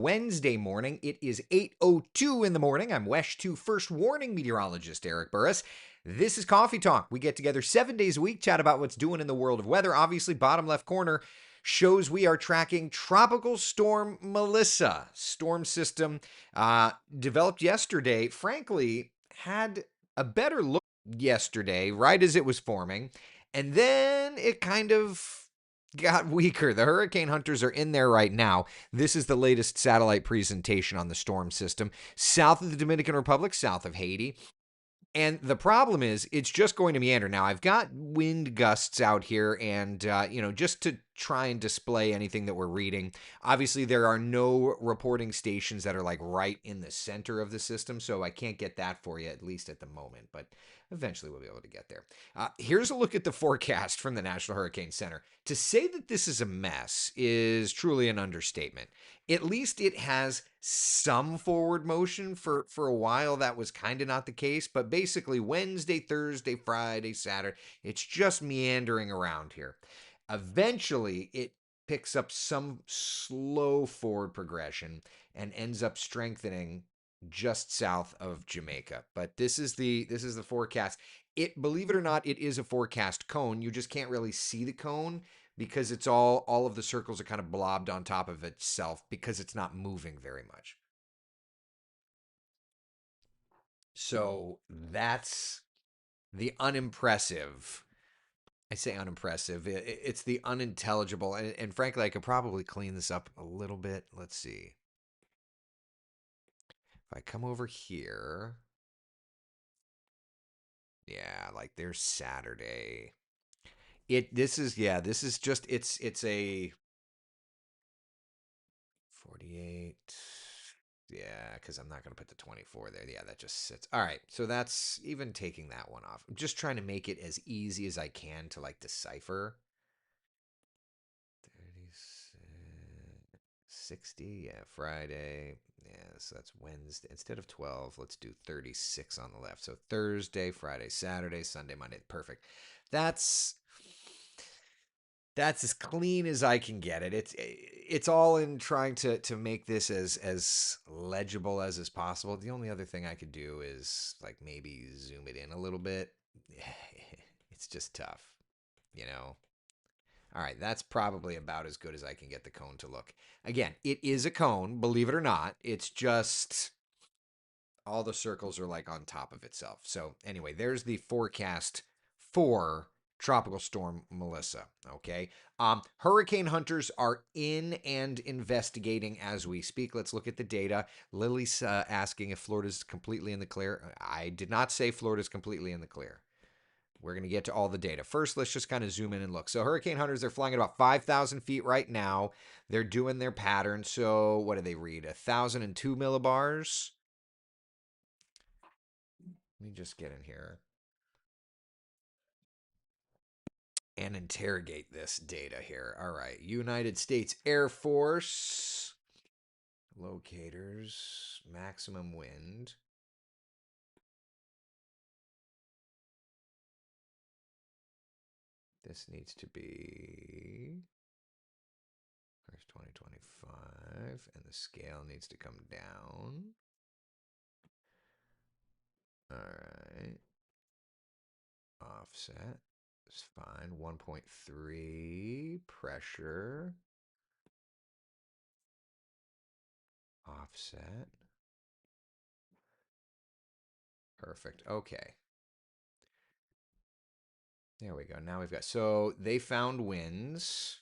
Wednesday morning. It is 8:02 in the morning. I'm WESH 2 First Warning meteorologist Eric Burris. This is Coffee Talk. We get together 7 days a week, chat about what's doing in the world of weather. Obviously, bottom left corner shows we are tracking Tropical Storm Melissa. Storm system developed yesterday. Frankly, had a better look yesterday, right as it was forming. And then it kind of got weaker. The hurricane hunters are in there right now. This is the latest satellite presentation on the storm system. South of the Dominican Republic, south of Haiti. And the problem is, it's just going to meander. Now, I've got wind gusts out here, and, just to try and display anything that we're reading, obviously there are no reporting stations that are like right in the center of the system, so I can't get that for you, at least at the moment, but eventually we'll be able to get there. Here's a look at the forecast from the National Hurricane Center. To say that this is a mess is truly an understatement. At least it has some forward motion. For a while that was kind of not the case, but basically Wednesday, Thursday, Friday, Saturday, it's just meandering around here. Eventually it picks up some slow forward progression and ends up strengthening just south of Jamaica. But this is the forecast. It, believe it or not, it is a forecast cone. You just can't really see the cone because it's all of the circles are kind of blobbed on top of itself because it's not moving very much. So that's the unimpressive. I say unimpressive. It's the unintelligible. And frankly, I could probably clean this up a little bit. Let's see. If I come over here, yeah, like there's Saturday. This is just it's a 48. Yeah, because I'm not going to put the 24 there. Yeah, that just sits. All right, so that's even taking that one off. I'm just trying to make it as easy as I can to like decipher. 36, 60, yeah, Friday. Yeah, so that's Wednesday. Instead of 12, let's do 36 on the left. So Thursday, Friday, Saturday, Sunday, Monday. Perfect. That's that's as clean as I can get it. It's all in trying to make this as legible as is possible. The only other thing I could do is like maybe zoom it in a little bit. It's just tough, you know. All right, that's probably about as good as I can get the cone to look. Again, it is a cone, believe it or not. It's just all the circles are like on top of itself. So anyway, there's the forecast for Tropical Storm Melissa. Okay. Hurricane hunters are in and investigating as we speak. Let's look at the data. Lily's asking if Florida's completely in the clear. I did not say Florida's completely in the clear. We're going to get to all the data. First, let's just kind of zoom in and look. So hurricane hunters, they're flying at about 5,000 feet right now. They're doing their pattern. So what do they read? 1,002 millibars. Let me just get in here and interrogate this data here. All right. United States Air Force locators, maximum wind. This needs to be first 2025, and the scale needs to come down. All right. Offset is fine. 1.3 pressure. Offset. Perfect. Okay. There we go. Now we've got, so they found winds.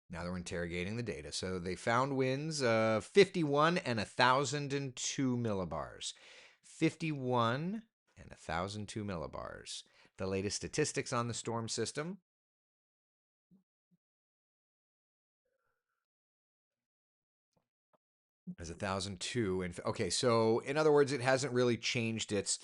Now they're interrogating the data. So they found winds of 51 and 1,002 millibars. 51 and 1,002 millibars. The latest statistics on the storm system. As 1,002. And okay, so in other words, it hasn't really changed its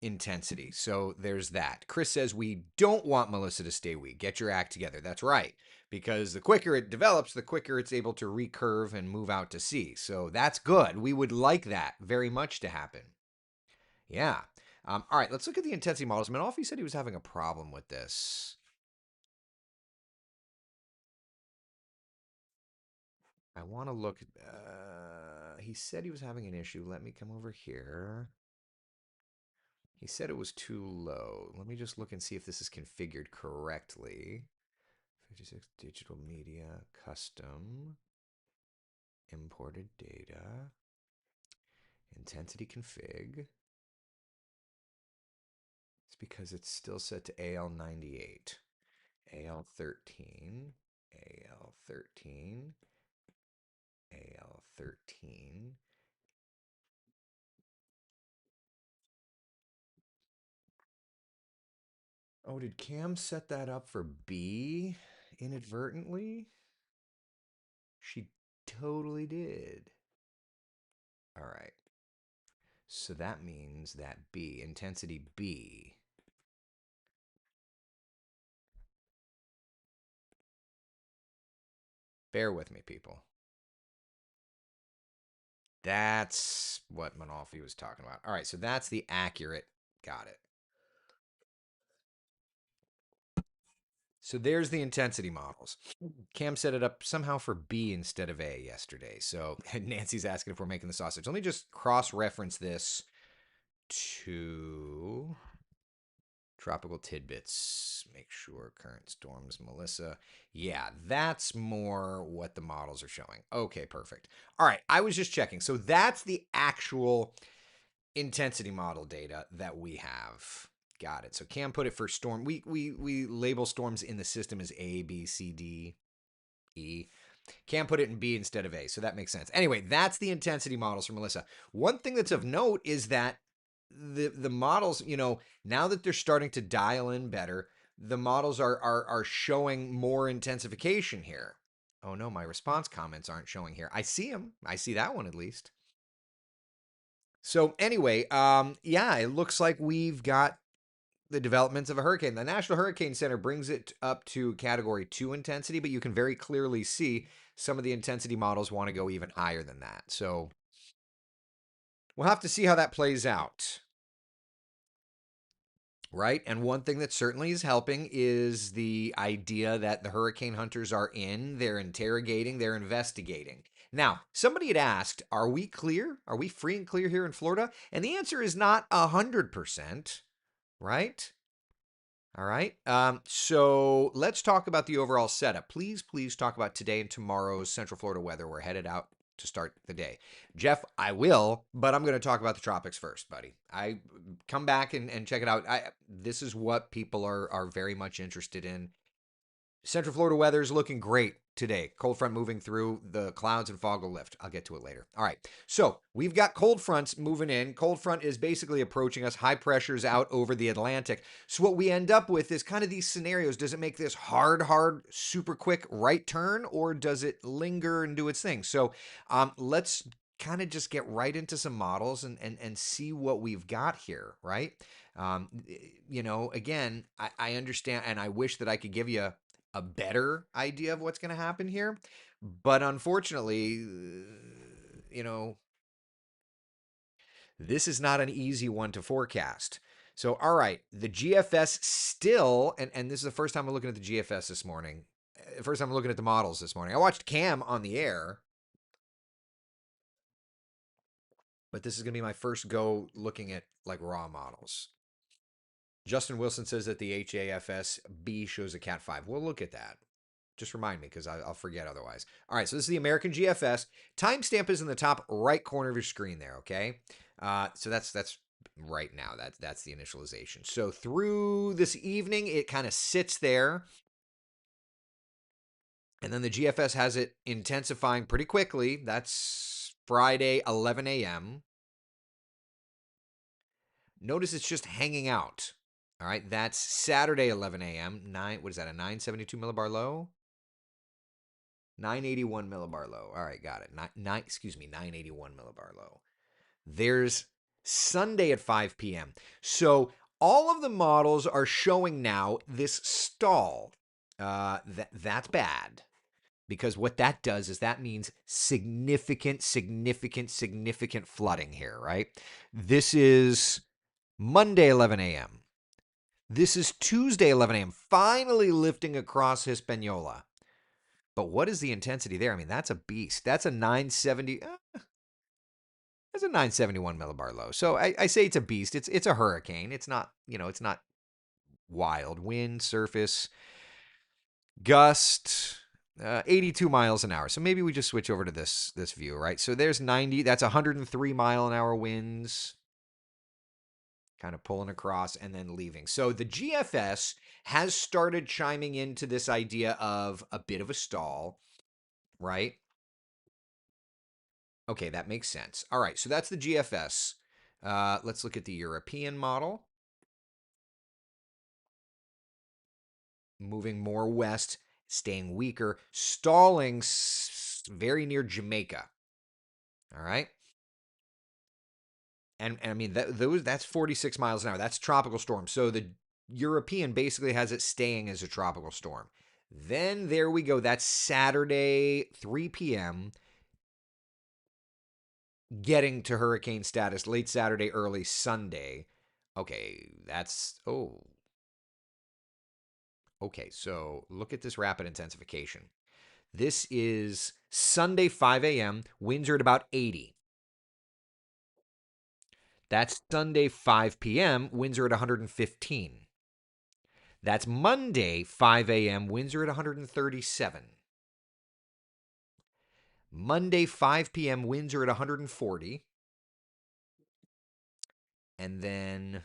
intensity. So there's that. Chris says we don't want Melissa to stay weak. Get your act together. That's right. Because the quicker it develops, the quicker it's able to recurve and move out to sea. So that's good. We would like that very much to happen. Yeah. All right, let's look at the intensity models. Manoffy said he was having a problem with this. I want to look. He said he was having an issue. Let me come over here. He said it was too low. Let me just look and see if this is configured correctly. 56 digital media, custom, imported data, intensity config. It's because it's still set to AL98, AL13, AL13, AL13. Oh, did Cam set that up for B inadvertently? She totally did. All right. So that means that B, intensity B. Bear with me, people. That's what Manolfi was talking about. All right, so that's the accurate. Got it. So there's the intensity models. Cam set it up somehow for B instead of A yesterday. So Nancy's asking if we're making the sausage. Let me just cross reference this to tropical tidbits. Make sure current storms, Melissa. Yeah, that's more what the models are showing. Okay, perfect. All right, I was just checking. So that's the actual intensity model data that we have. Got it. So Cam put it for storm. We label storms in the system as A, B, C, D, E. Cam put it in B instead of A, so that makes sense. Anyway, that's the intensity models for Melissa. One thing that's of note is that the models, now that they're starting to dial in better, the models are showing more intensification here. Oh no, my response comments aren't showing here. I see them. I see that one at least. So anyway, yeah, it looks like we've got the developments of a hurricane. The National Hurricane Center brings it up to category 2 intensity, but you can very clearly see some of the intensity models want to go even higher than that. So we'll have to see how that plays out. Right? And one thing that certainly is helping is the idea that the hurricane hunters are in, they're interrogating, they're investigating. Now, somebody had asked, are we clear? Are we free and clear here in Florida? And the answer is not 100%, right? All right. So let's talk about the overall setup. Please talk about today and tomorrow's Central Florida weather. We're headed out to start the day. Jeff, I will, but I'm going to talk about the tropics first, buddy. I come back and check it out. This is what people are very much interested in. Central Florida weather is looking great today. Cold front moving through, the clouds and fog will lift. I'll get to it later. All right. So we've got cold fronts moving in. Cold front is basically approaching us. High pressures out over the Atlantic. So what we end up with is kind of these scenarios. Does it make this hard, super quick right turn, or does it linger and do its thing? So let's kind of just get right into some models and see what we've got here, right? Again, I understand, and I wish that I could give you a better idea of what's going to happen here. But unfortunately, this is not an easy one to forecast. So, all right, the GFS still, and this is the first time I'm looking at the GFS this morning. First time I'm looking at the models this morning. I watched Cam on the air, but this is going to be my first go looking at like raw models. Justin Wilson says that the HAFS B shows a Cat 5. We'll look at that. Just remind me because I'll forget otherwise. All right, so this is the American GFS. Timestamp is in the top right corner of your screen there, okay? So that's right now. That's the initialization. So through this evening, it kind of sits there. And then the GFS has it intensifying pretty quickly. That's Friday, 11 a.m. Notice it's just hanging out. All right, that's Saturday, 11 a.m. What is that, a 972 millibar low? 981 millibar low. All right, got it. 981 millibar low. There's Sunday at 5 p.m. So all of the models are showing now this stall. That's bad because what that does is that means significant flooding here, right? This is Monday, 11 a.m. This is Tuesday, 11 a.m. Finally lifting across Hispaniola. But what is the intensity there? I mean, that's a beast. That's a 970. That's a 971 millibar low. So I say it's a beast. It's a hurricane. It's not, it's not wild. Wind, surface, gust, 82 miles an hour. So maybe we just switch over to this view, right? So there's 90. That's 103-mile-an-hour winds, kind of pulling across and then leaving. So the GFS has started chiming into this idea of a bit of a stall, right? Okay, that makes sense. All right, so that's the GFS. Let's look at the European model. Moving more west, staying weaker, stalling very near Jamaica. All right. And I mean that's 46 miles an hour. That's tropical storm. So the European basically has it staying as a tropical storm. Then there we go. That's Saturday, 3 p.m. Getting to hurricane status late Saturday, early Sunday. Okay, that's okay. So look at this rapid intensification. This is Sunday, 5 a.m. Winds are at about 80. That's Sunday, 5 p.m. Winds are at 115. That's Monday, 5 a.m. Winds are at 137. Monday, 5 p.m. Winds are at 140. And then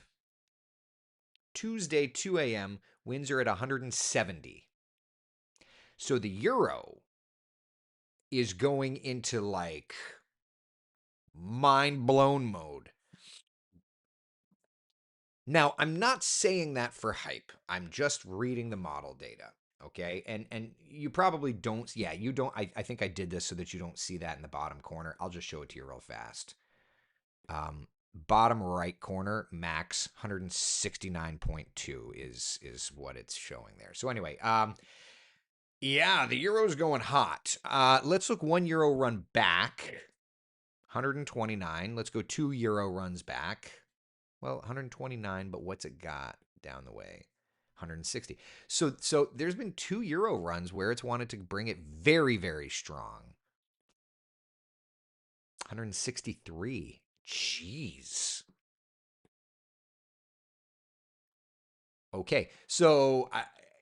Tuesday, 2 a.m. Winds are at 170. So the euro is going into like mind blown mode. Now, I'm not saying that for hype. I'm just reading the model data. Okay. And you probably don't. Yeah, you don't. I think I did this so that you don't see that in the bottom corner. I'll just show it to you real fast. Bottom right corner, max 169.2 is what it's showing there. So anyway, yeah, the euro's going hot. Let's look 1 euro run back. 129. Let's go 2 euro runs back. Well, 129, but what's it got down the way? 160. So there's been 2 euro runs where it's wanted to bring it very, very strong. 163. Jeez. Okay, so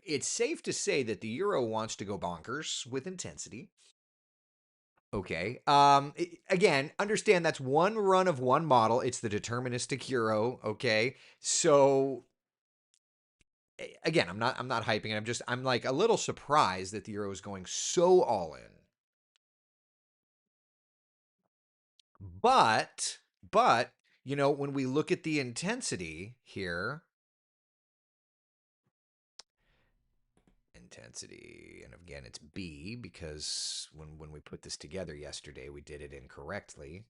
it's safe to say that the euro wants to go bonkers with intensity. Okay. Again, understand that's one run of one model. It's the deterministic euro. Okay. So again, I'm not hyping it. I'm like a little surprised that the euro is going so all in. But but when we look at the intensity here, intensity, and again it's B because when we put this together yesterday, we did it incorrectly.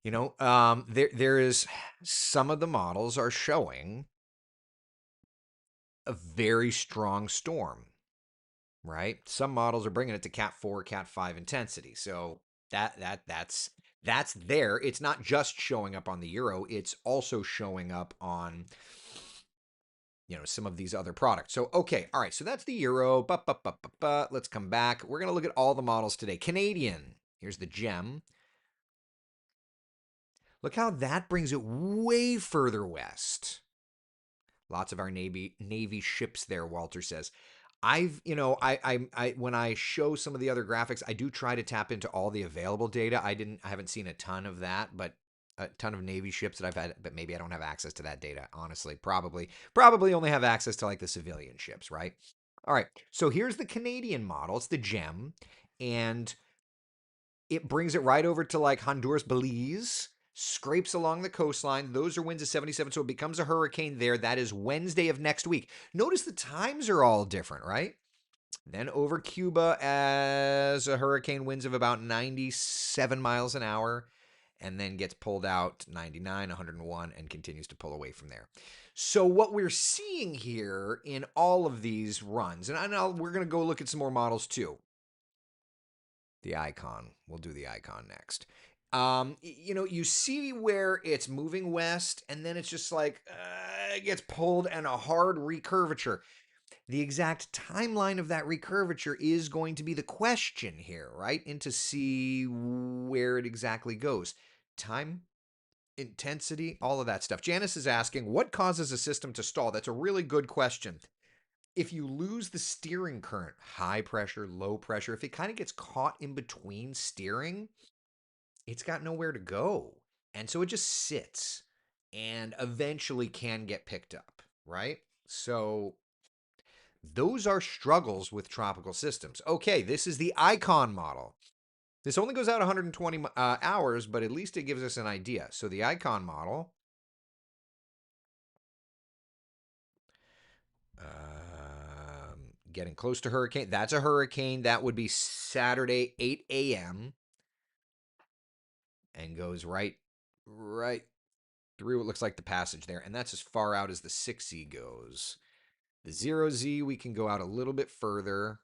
There is some of the models are showing a very strong storm, right? Some models are bringing it to Cat 4, Cat 5 intensity. So that's there. It's not just showing up on the euro, it's also showing up on some of these other products. So okay, all right. So that's the euro. Let's come back. We're going to look at all the models today. Canadian. Here's the gem. Look how that brings it way further west. Lots of our Navy ships there, Walter says. I when I show some of the other graphics, I do try to tap into all the available data. I haven't seen a ton of that, but a ton of Navy ships that I've had, but maybe I don't have access to that data. Honestly, probably only have access to like the civilian ships, right? All right. So here's the Canadian model. It's the gem, and it brings it right over to like Honduras, Belize, scrapes along the coastline. Those are winds of 77, so it becomes a hurricane there. That is Wednesday of next week. Notice the times are all different, right? Then over Cuba as a hurricane, winds of about 97 miles an hour, and then gets pulled out 99, 101, and continues to pull away from there. So what we're seeing here in all of these runs, and we're going to go look at some more models too. The icon. We'll do the icon next. You see where it's moving west, and then it's just like it gets pulled and a hard recurvature. The exact timeline of that recurvature is going to be the question here, right? And to see where it exactly goes. Time, intensity, all of that stuff. Janice is asking, what causes a system to stall? That's a really good question. If you lose the steering current, high pressure, low pressure, if it kind of gets caught in between steering, it's got nowhere to go. And so it just sits and eventually can get picked up, right? So those are struggles with tropical systems. Okay, this is the icon model. This only goes out 120 hours, but at least it gives us an idea. So the icon model, getting close to hurricane. That's a hurricane. That would be Saturday, 8 a.m. and goes right through. It looks like the passage there, and that's as far out as the 6Z goes. The 0Z we can go out a little bit further,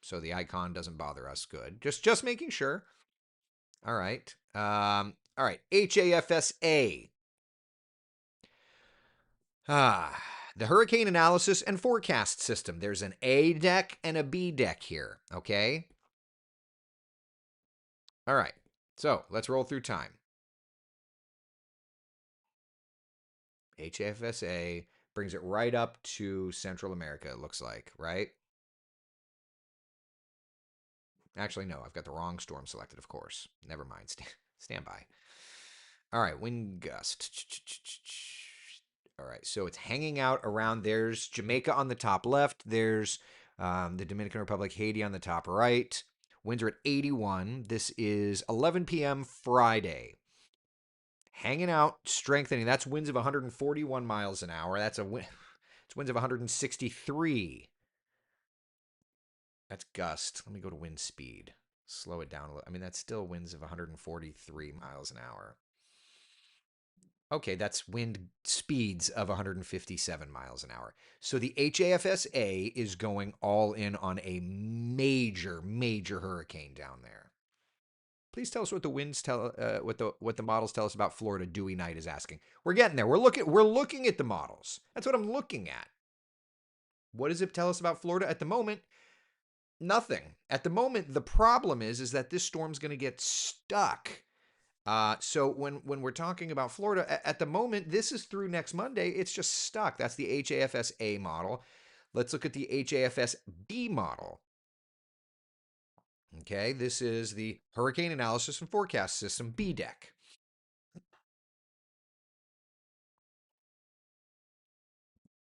so the icon doesn't bother us. Good. Just making sure. All right. All right. HAFSA. Ah, the hurricane analysis and forecast system. There's an A deck and a B deck here. Okay. All right. So let's roll through time. HFSA brings it right up to Central America, it looks like, right? Actually, no, I've got the wrong storm selected, of course. Never mind. Stand by. All right, wind gust. All right, so it's hanging out around. There's Jamaica on the top left. There's the Dominican Republic, Haiti on the top right. Winds are at 81. This is 11 p.m. Friday. Hanging out, strengthening. That's winds of 141 miles an hour. That's a wind. It's winds of 163. That's gust. Let me go to wind speed. Slow it down a little. I mean, that's still winds of 143 miles an hour. Okay, that's wind speeds of 157 miles an hour. So the HAFSA is going all in on a major hurricane down there. Please tell us what the winds tell, what the models tell us about Florida. Dewey Knight is asking. We're getting there. We're looking at the models. That's what I'm looking at. What does it tell us about Florida at the moment? Nothing. At the moment, the problem is that this storm's going to get stuck. So when we're talking about Florida, at the moment, this is through next Monday. It's just stuck. That's the HAFSA model. Let's look at the HAFSB model. Okay, this is the Hurricane Analysis and Forecast System B deck.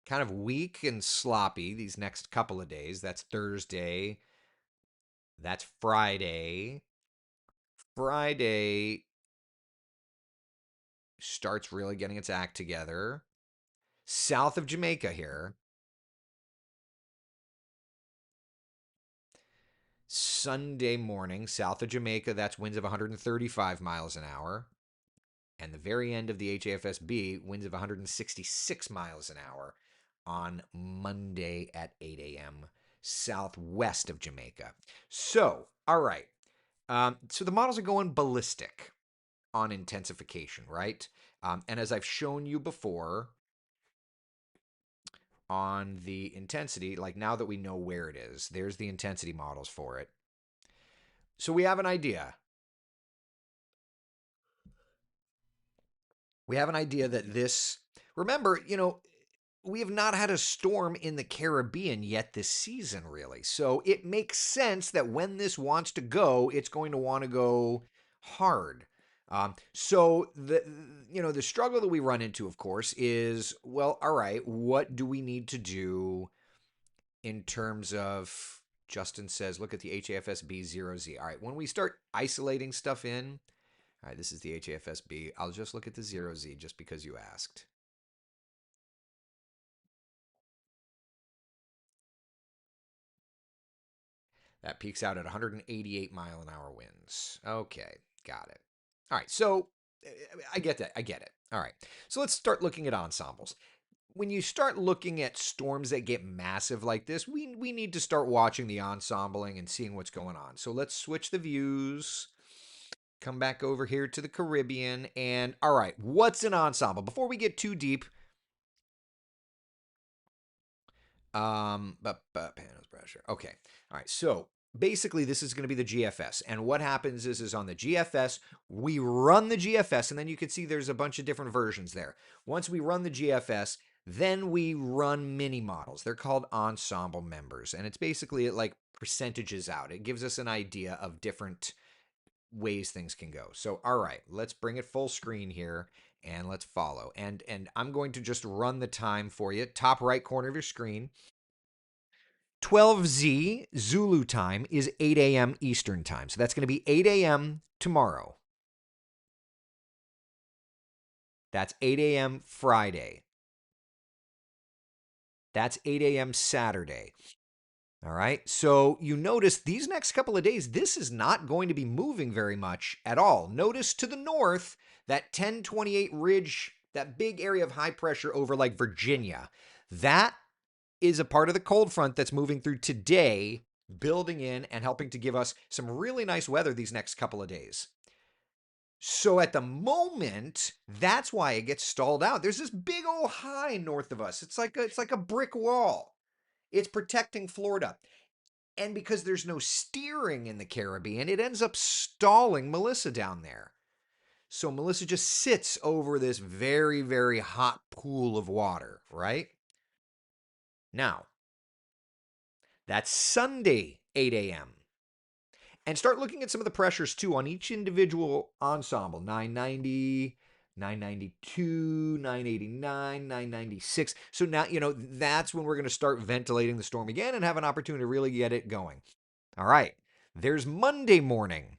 Kind of weak and sloppy these next couple of days. That's Thursday. That's Friday. Friday starts really getting its act together. South of Jamaica here. Sunday morning, south of Jamaica, that's winds of 135 miles an hour. And the very end of the HAFSB, winds of 166 miles an hour on Monday at 8 a.m. southwest of Jamaica. So, all right. So the models are going ballistic on intensification, right? And as I've shown you before, on the intensity, like now that we know where it is, there's the intensity models for it. So we have an idea. We have an idea that this, remember, we have not had a storm in the Caribbean yet this season, really. So it makes sense that when this wants to go, it's going to want to go hard. So the struggle that we run into, of course, is, well, all right, what do we need to do in terms of, Justin says, look at the HAFSB 0Z. All right, when we start isolating stuff in, all right, this is the HAFSB. I'll just look at the 0Z just because you asked. That peaks out at 188 mile an hour winds. Okay, got it. All right, so I get that. I get it. All right, so let's start looking at ensembles. When you start looking at storms that get massive like this, we need to start watching the ensembling and seeing what's going on. So let's switch the views. Come back over here to the Caribbean. And all right, what's an ensemble? Before we get too deep, But panels pressure. Okay. All right. So basically, this is going to be the GFS, and what happens is on the GFS we run the GFS, and then you can see there's a bunch of different versions there. Once we run the GFS, then we run mini models. They're called ensemble members, and it's basically it like percentages out. It gives us an idea of different ways things can go. So, all right, let's bring it full screen here and let's follow. And I'm going to just run the time for you. Top right corner of your screen. 12Z Zulu time is 8 a.m. Eastern time. So that's going to be 8 a.m. tomorrow. That's 8 a.m. Friday. That's 8 a.m. Saturday. All right. So you notice these next couple of days, this is not going to be moving very much at all. Notice to the north, that 1028 ridge, that big area of high pressure over like Virginia, that is a part of the cold front that's moving through today, building in and helping to give us some really nice weather these next couple of days. So at the moment, that's why it gets stalled out. There's this big old high north of us. It's like a brick wall. It's protecting Florida. And because there's no steering in the Caribbean, it ends up stalling Melissa down there. So Melissa just sits over this very, very hot pool of water, right? Now, that's Sunday, 8 a.m. And start looking at some of the pressures too on each individual ensemble 990, 992, 989, 996. So now, that's when we're going to start ventilating the storm again and have an opportunity to really get it going. All right. There's Monday morning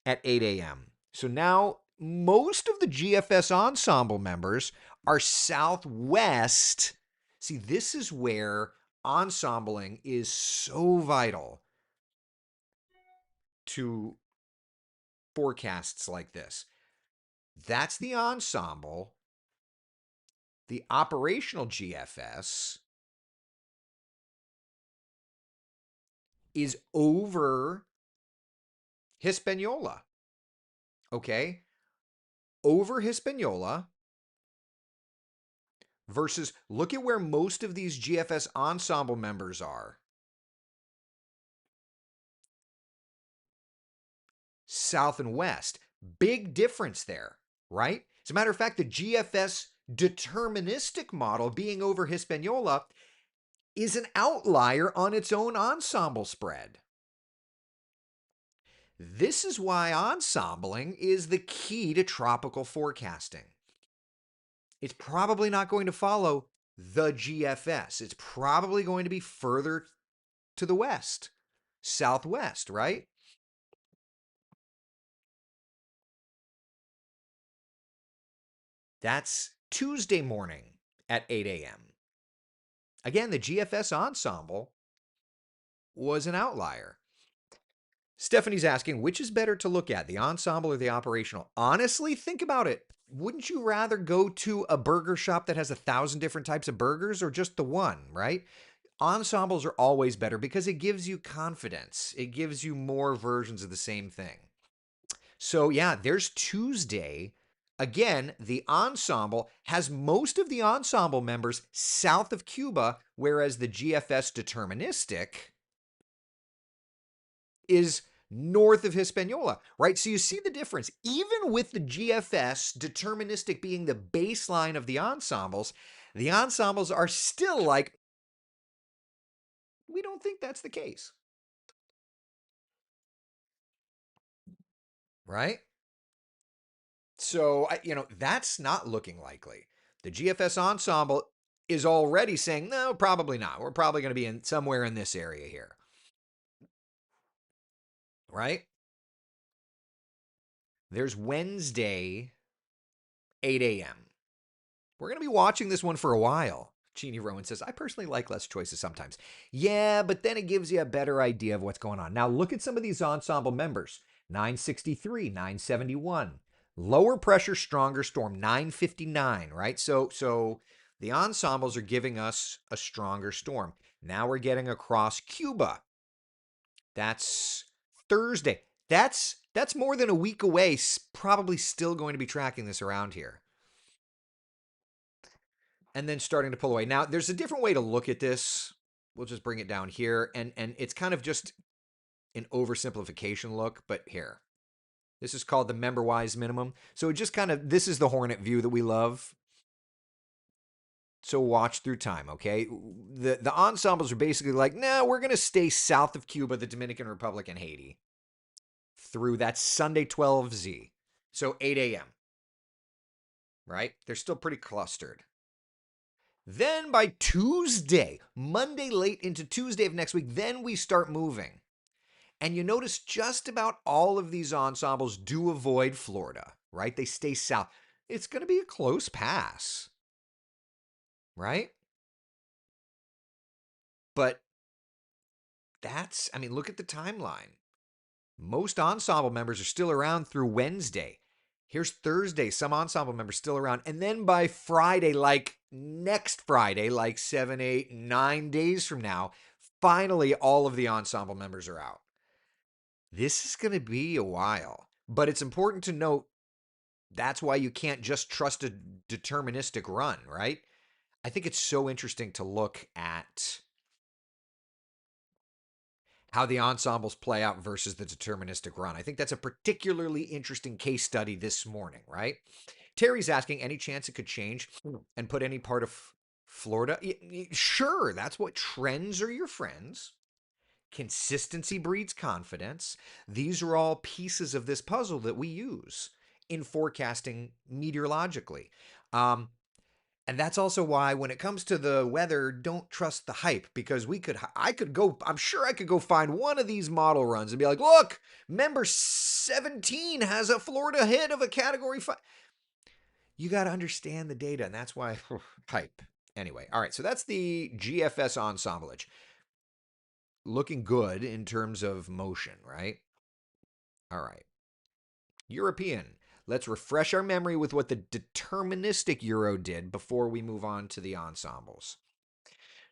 at 8 a.m. So now most of the GFS ensemble members are southwest. See, this is where ensembling is so vital to forecasts like this. That's the ensemble. The operational GFS is over Hispaniola. Okay? Over Hispaniola versus look at where most of these GFS ensemble members are. South and west. Big difference there, right? As a matter of fact, the GFS deterministic model being over Hispaniola is an outlier on its own ensemble spread. This is why ensembling is the key to tropical forecasting. It's probably not going to follow the GFS. It's probably going to be further to the west, southwest, right? That's Tuesday morning at 8 a.m. Again, the GFS ensemble was an outlier. Stephanie's asking, which is better to look at, the ensemble or the operational? Honestly, think about it. Wouldn't you rather go to a burger shop that has 1,000 different types of burgers or just the one, right? Ensembles are always better because it gives you confidence. It gives you more versions of the same thing. So, yeah, there's Tuesday. Again, the ensemble has most of the ensemble members south of Cuba, whereas the GFS deterministic is north of Hispaniola, right? So you see the difference. Even with the GFS deterministic being the baseline of the ensembles are still like, we don't think that's the case, right? So, that's not looking likely. The GFS ensemble is already saying, no, probably not. We're probably going to be in somewhere in this area here, right? There's Wednesday, 8 a.m. We're going to be watching this one for a while. Jeannie Rowan says, I personally like less choices sometimes. Yeah, but then it gives you a better idea of what's going on. Now, look at some of these ensemble members 963, 971. Lower pressure, stronger storm, 959, right? So the ensembles are giving us a stronger storm. Now we're getting across Cuba. That's Thursday. That's more than a week away. Probably still going to be tracking this around here. and then starting to pull away. Now, there's a different way to look at this. We'll just bring it down here, and it's kind of just an oversimplification look, but here. This is called the member-wise minimum. So it just kind of, this is the Hornet view that we love. So watch through time, okay? The ensembles are basically like, nah, we're going to stay south of Cuba, the Dominican Republic, and Haiti through that Sunday 12Z. So 8 a.m., right? They're still pretty clustered. Then by Tuesday, Monday late into Tuesday of next week, then we start moving. And you notice just about all of these ensembles do avoid Florida, right? They stay south. It's going to be a close pass, right? But I mean, look at the timeline. Most ensemble members are still around through Wednesday. Here's Thursday, some ensemble members still around. And then by Friday, like next Friday, like 7, 8, 9 days from now, finally all of the ensemble members are out. This is going to be a while. But it's important to note that's why you can't just trust a deterministic run, right? I think it's so interesting to look at how the ensembles play out versus the deterministic run. I think that's a particularly interesting case study this morning, right? Terry's asking, any chance it could change and put any part of Florida? Sure, that's what trends are your friends. Consistency breeds confidence. These are all pieces of this puzzle that we use in forecasting meteorologically. And that's also why when it comes to the weather, don't trust the hype, because I'm sure I could go find one of these model runs and be like, look, member 17 has a Florida hit of a category 5. You got to understand the data, and that's why hype. Anyway, all right, so that's the GFS ensemblage. Looking good in terms of motion, right? All right. European. Let's refresh our memory with what the deterministic Euro did before we move on to the ensembles.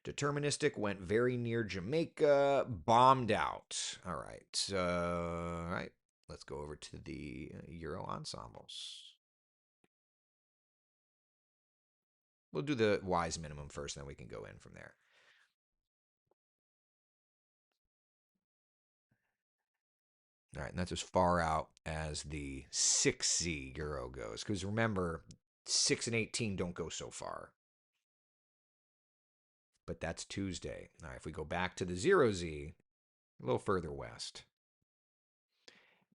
Deterministic went very near Jamaica, bombed out. All right. All right. Let's go over to the Euro ensembles. We'll do the wise minimum first, then we can go in from there. All right, and that's as far out as the 6Z Euro goes. Because remember, 6 and 18 don't go so far. But that's Tuesday. All right, if we go back to the 0Z, a little further west.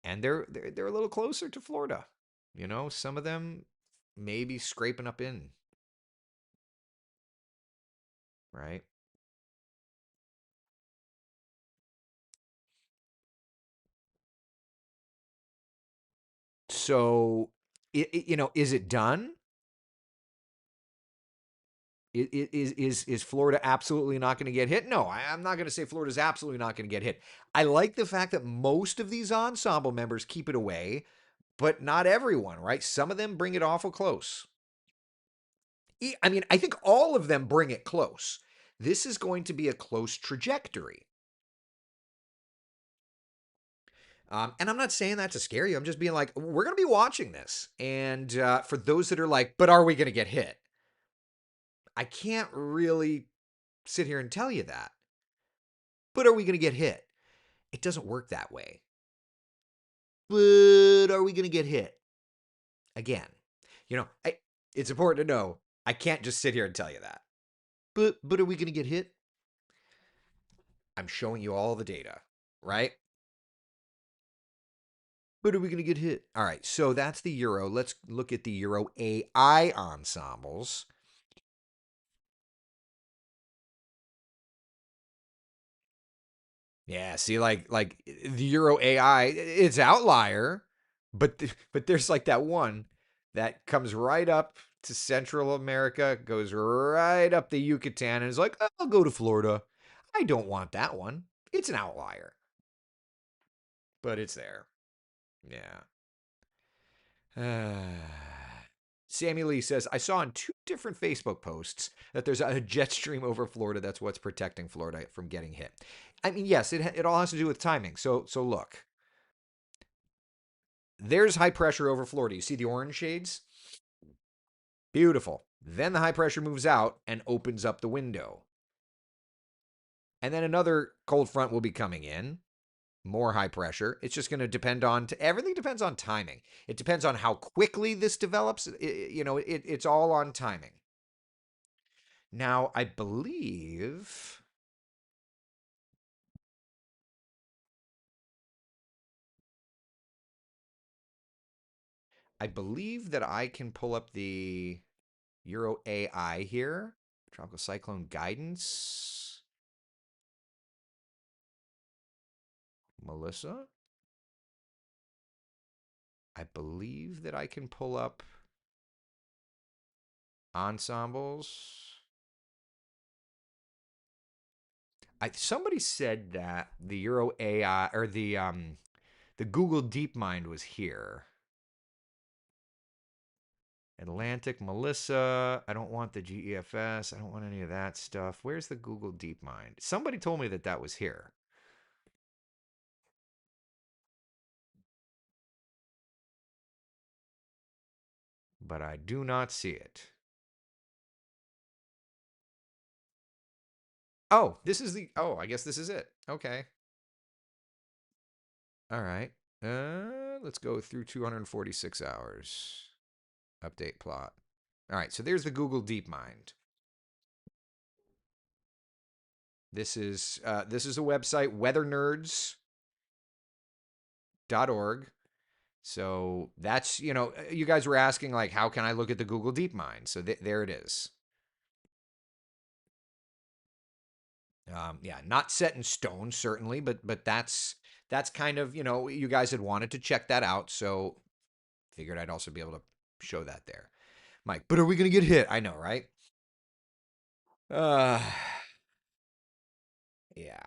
And they're a little closer to Florida. You know, some of them maybe scraping up in. Right? So, is it done? Is Florida absolutely not going to get hit? No, I'm not going to say Florida's absolutely not going to get hit. I like the fact that most of these ensemble members keep it away, but not everyone, right? Some of them bring it awful close. I mean, I think all of them bring it close. This is going to be a close trajectory. And I'm not saying that to scare you. I'm just being like, we're going to be watching this. And for those that are like, but are we going to get hit? I can't really sit here and tell you that. But are we going to get hit? It doesn't work that way. But are we going to get hit? Again, it's important to know I can't just sit here and tell you that. But are we going to get hit? I'm showing you all the data, right? But are we going to get hit? All right, so that's the Euro. Let's look at the Euro AI ensembles. Yeah, see, like the Euro AI, it's outlier, but there's like that one that comes right up to Central America, goes right up the Yucatan, and is like, I'll go to Florida. I don't want that one. It's an outlier, but it's there. Yeah. Sammy Lee says, I saw on 2 different Facebook posts that there's a jet stream over Florida. That's what's protecting Florida from getting hit. I mean, yes, it all has to do with timing. So look, there's high pressure over Florida. You see the orange shades? Beautiful. Then the high pressure moves out and opens up the window. And then another cold front will be coming in, more high pressure. It's just going to depend on everything depends on timing. It depends on how quickly this develops. It's all on timing. Now, I believe that I can pull up the Euro AI here. Tropical cyclone guidance. Melissa? I believe that I can pull up ensembles. Somebody said that the Euro AI or the Google DeepMind was here. Atlantic, Melissa. I don't want the GEFS. I don't want any of that stuff. Where's the Google DeepMind? Somebody told me that that was here, but I do not see it. Oh, this is the. Oh, I guess this is it. Okay. All right. Let's go through 246 hours. Update plot. All right. So there's the Google DeepMind. This is a website, weathernerds.org. So that's, you guys were asking, like, how can I look at the Google DeepMind? So there it is. Yeah, not set in stone, certainly, but that's kind of, you guys had wanted to check that out. So figured I'd also be able to show that there. Mike, but are we going to get hit? I know, right? Uh, yeah.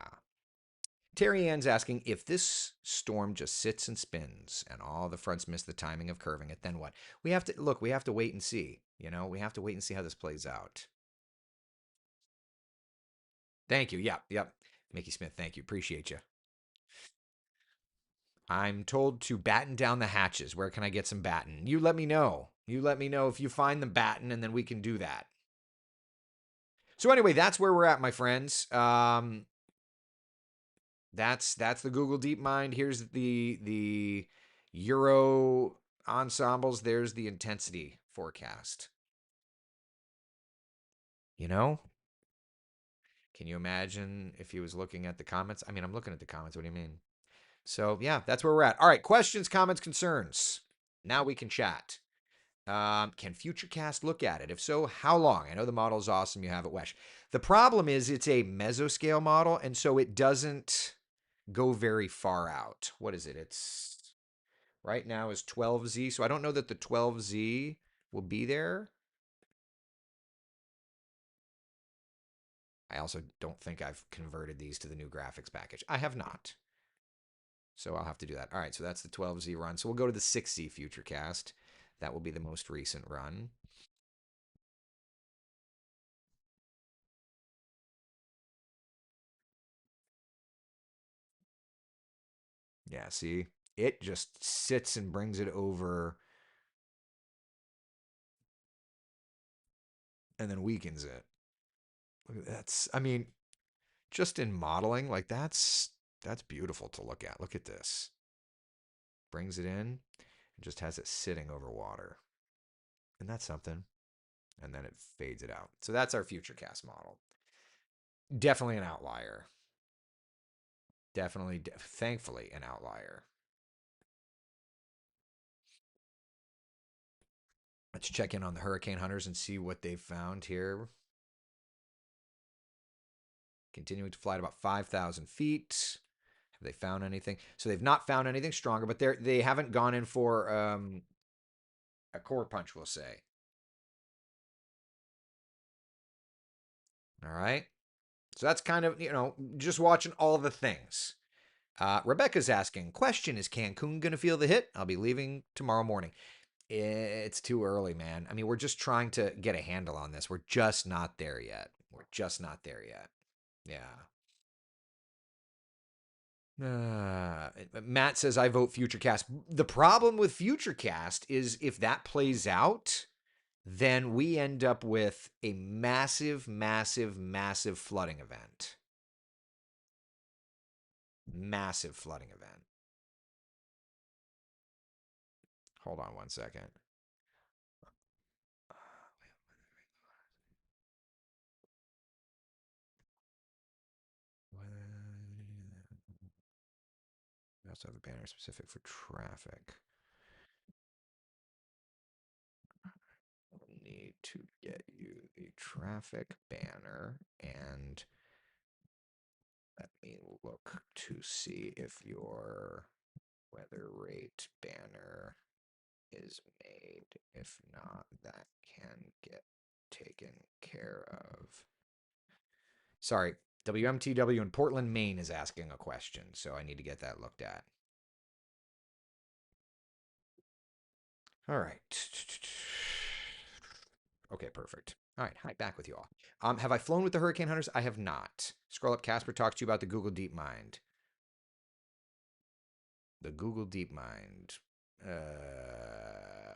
Terry Ann's asking if this storm just sits and spins and all the fronts miss the timing of curving it, then what? We have to look, we have to wait and see. We have to wait and see how this plays out. Thank you. Yep, yep. Mickey Smith, thank you. Appreciate you. I'm told to batten down the hatches. Where can I get some batten? You let me know. You let me know if you find the batten, and then we can do that. So anyway, that's where we're at, my friends. That's the Google DeepMind. Here's the Euro ensembles. There's the intensity forecast. You know, can you imagine if he was looking at the comments? I mean, I'm looking at the comments. What do you mean? So yeah, that's where we're at. All right, questions, comments, concerns. Now we can chat. Can Futurecast look at it? If so, how long? I know the model is awesome. You have it, Wesh. The problem is it's a mesoscale model, and so it doesn't go very far out. What is it? It's right now is 12Z. So I don't know that the 12Z will be there. I also don't think I've converted these to the new graphics package. I have not. So I'll have to do that. All right, so that's the 12Z run. So we'll go to the 6Z Futurecast. That will be the most recent run. Yeah, see, it just sits and brings it over and then weakens it. That's, I mean, just in modeling, like that's beautiful to look at. Look at this. Brings it in and just has it sitting over water. And that's something. And then it fades it out. So that's our Futurecast model. Definitely an outlier. Definitely, thankfully, an outlier. Let's check in on the hurricane hunters and see what they've found here. Continuing to fly at about 5,000 feet. Have they found anything? So they've not found anything stronger, but they haven't gone in for a core punch, we'll say. All right. So that's kind of, just watching all the things. Rebecca's asking, question, is Cancun going to feel the hit? I'll be leaving tomorrow morning. It's too early, man. I mean, we're just trying to get a handle on this. We're just not there yet. We're just not there yet. Yeah. Matt says, I vote Futurecast. The problem with Futurecast is if that plays out, then we end up with a massive, massive, massive flooding event. Massive flooding event. Hold on one second. We also have a banner specific for traffic. We'll need to get you the traffic banner, and let me look to see if your weather rate banner is made. If not, that can get taken care of. Sorry, WMTW in Portland, Maine is asking a question, so I need to get that looked at. All right. Okay, perfect. All right, hi, back with you all. Have I flown with the Hurricane Hunters? I have not. Scroll up. Casper talks to you about the Google DeepMind. The Google DeepMind.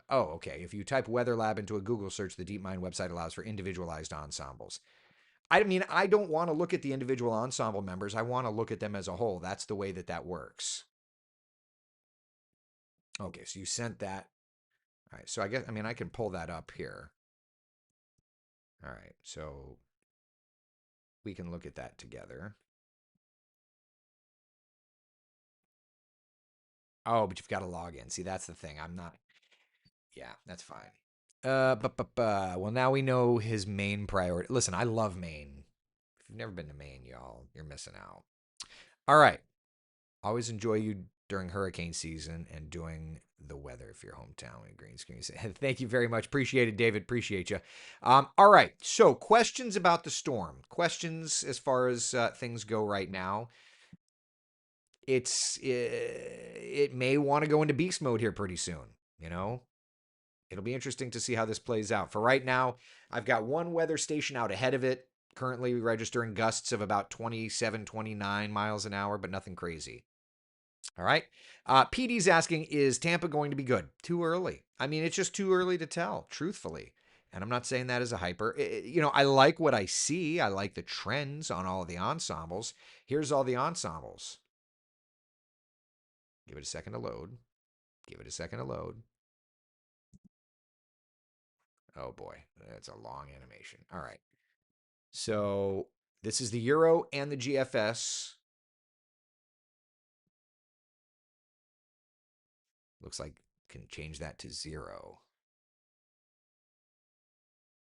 Oh, okay. If you type Weather Lab into a Google search, the DeepMind website allows for individualized ensembles. I mean, I don't want to look at the individual ensemble members. I want to look at them as a whole. That's the way that that works. Okay, so you sent that. All right, so I guess, I mean, I can pull that up here. All right, so we can look at that together. Oh, but you've got to log in. See, that's the thing. I'm not. Yeah, that's fine. Well, now we know his main priority. Listen, I love Maine. If you've never been to Maine, y'all, you're missing out. All right. Always enjoy you during hurricane season and doing the weather if you're hometown in green screen. Thank you very much. Appreciate it, David. Appreciate you. All right. So, questions about the storm. Questions as far as things go right now. It may want to go into beast mode here pretty soon. You know, it'll be interesting to see how this plays out. For right now, I've got one weather station out ahead of it, currently registering gusts of about 27, 29 miles an hour, but nothing crazy. All right. PD's asking, is Tampa going to be good? Too early. I mean, it's just too early to tell, truthfully. And I'm not saying that as a hyper. I like what I see. I like the trends on all of the ensembles. Here's all the ensembles. Give it a second to load. Give it a second to load. Oh boy, that's a long animation. All right. So this is the Euro and the GFS. Looks like can change that to 0.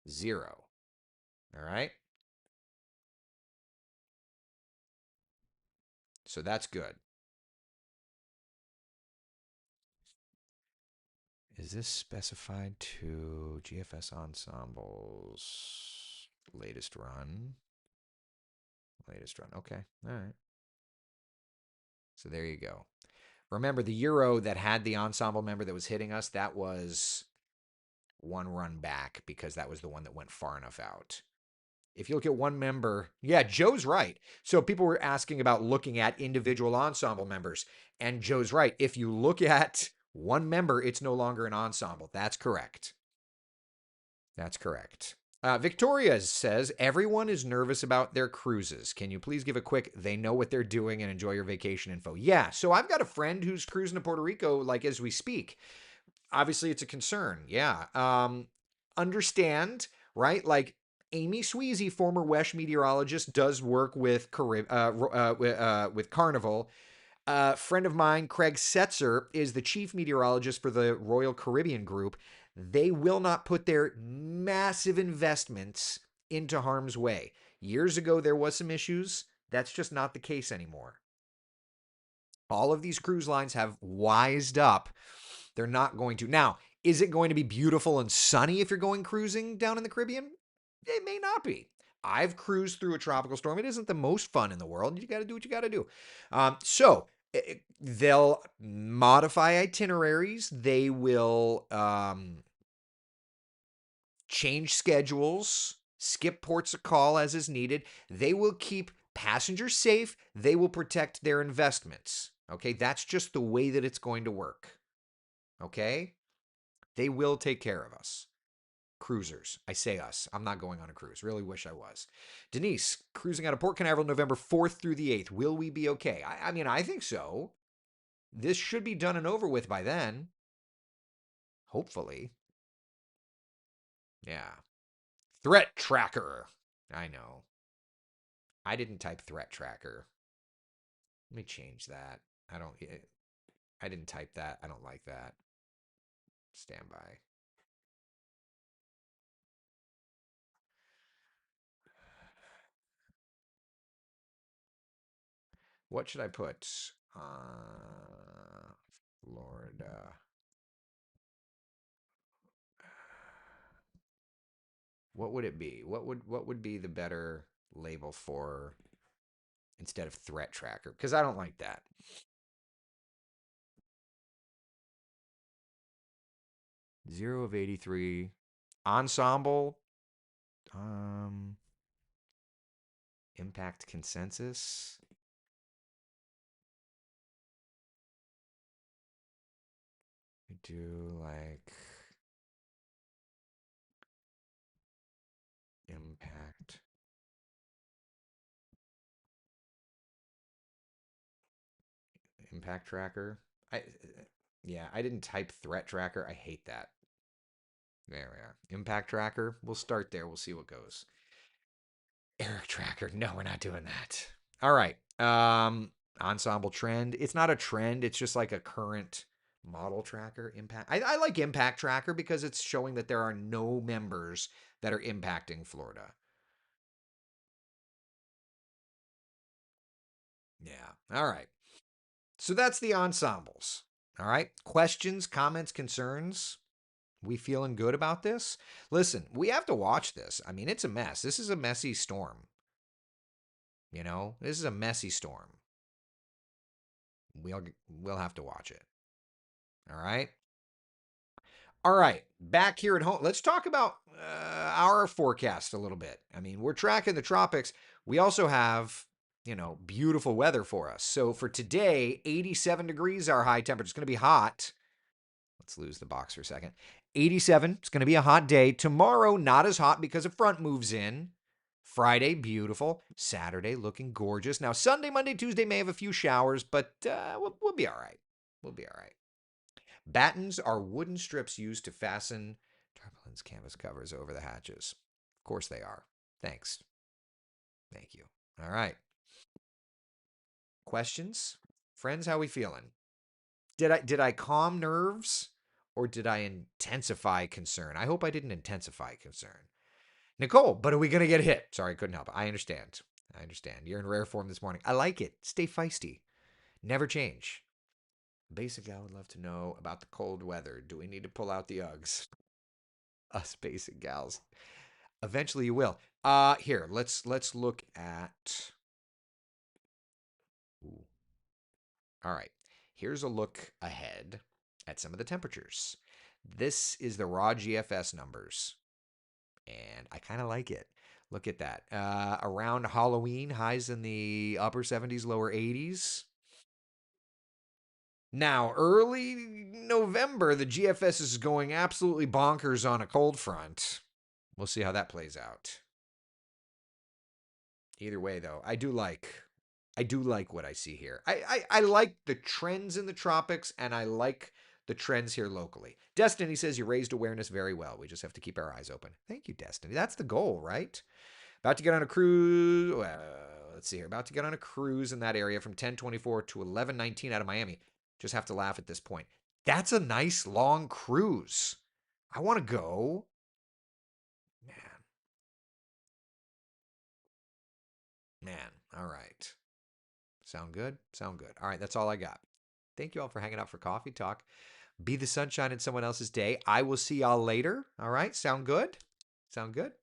0. All right. So that's good. Is this specified to GFS Ensembles latest run? Latest run. Okay. All right. So there you go. Remember the Euro that had the ensemble member that was hitting us, that was one run back because that was the one that went far enough out. If you look at one member, yeah, Joe's right. So people were asking about looking at individual ensemble members, and Joe's right. If you look at one member, it's no longer an ensemble. That's correct. That's correct. Victoria says, everyone is nervous about their cruises. Can you please give a quick, they know what they're doing and enjoy your vacation info? Yeah. So I've got a friend who's cruising to Puerto Rico, like as we speak. Obviously, it's a concern. Yeah. Understand, right? Like Amy Sweezy, former WESH meteorologist, does work with with Carnival. A friend of mine, Craig Setzer, is the chief meteorologist for the Royal Caribbean Group. They will not put their massive investments into harm's way. Years ago, there was some issues. That's just not the case anymore. All of these cruise lines have wised up. They're not going to. Now, is it going to be beautiful and sunny if you're going cruising down in the Caribbean? It may not be. I've cruised through a tropical storm. It isn't the most fun in the world. You got to do what you got to do. They'll modify itineraries. They will change schedules, skip ports of call as is needed. They will keep passengers safe. They will protect their investments. Okay, that's just the way that it's going to work. Okay, they will take care of us. Cruisers. I say us. I'm not going on a cruise. Really wish I was. Denise, cruising out of Port Canaveral November 4th through the 8th. Will we be okay? I mean, I think so. This should be done and over with by then. Hopefully. Yeah. Threat tracker. I know. I didn't type threat tracker. Let me change that. I don't. I didn't type that. I don't like that. Stand by. What should I put? Florida. What would it be? What would be the better label for instead of threat tracker? Because I don't like that. 0 of 83. Ensemble. Um, Impact consensus. We do like impact. Impact tracker. Yeah, I didn't type threat tracker. I hate that. There we are. Impact tracker. We'll start there. We'll see what goes. Eric tracker. No, we're not doing that. All right. Ensemble trend. It's not a trend. It's just like a current model tracker. Impact. I like impact tracker because it's showing that there are no members that are impacting Florida. Yeah. All right. So that's the ensembles. All right. Questions, comments, concerns? We feeling good about this? Listen, we have to watch this. I mean, it's a mess. This is a messy storm. This is a messy storm. We'll we'll have to watch it. All right. All right. Back here at home, let's talk about our forecast a little bit. I mean, we're tracking the tropics. We also have beautiful weather for us. So for today, 87 degrees our high temperature. It's going to be hot. Let's lose the box for a second. 87. It's going to be a hot day. Tomorrow, not as hot because a front moves in. Friday, beautiful. Saturday, looking gorgeous. Now, Sunday, Monday, Tuesday may have a few showers, but we'll be all right. We'll be all right. Battens are wooden strips used to fasten tarpaulins canvas covers over the hatches. Of course they are. Thanks. Thank you. All right. Questions? Friends, how we feeling? Did I calm nerves or did I intensify concern? I hope I didn't intensify concern. Nicole, but are we going to get hit? Sorry, couldn't help it. I understand. I understand. You're in rare form this morning. I like it. Stay feisty. Never change. Basic gal would love to know about the cold weather. Do we need to pull out the Uggs? Us basic gals. Eventually you will. Here, let's look at. Ooh. All right. Here's a look ahead at some of the temperatures. This is the raw GFS numbers, and I kind of like it. Look at that. Around Halloween, highs in the upper 70s, lower 80s. Now, early November, the GFS is going absolutely bonkers on a cold front. We'll see how that plays out. Either way, though, I do like what I see here. I like the trends in the tropics, and I like the trends here locally. Destiny says you raised awareness very well. We just have to keep our eyes open. Thank you, Destiny. That's the goal, right? About to get on a cruise. Let's see here. About to get on a cruise in that area from 10:24 to 11:19 out of Miami. Just have to laugh at this point. That's a nice long cruise. I want to go. Man, man. All right. Sound good? Sound good. All right, that's all I got. Thank you all for hanging out for coffee talk. Be the sunshine in someone else's day. I will see y'all later. All right, sound good? Sound good?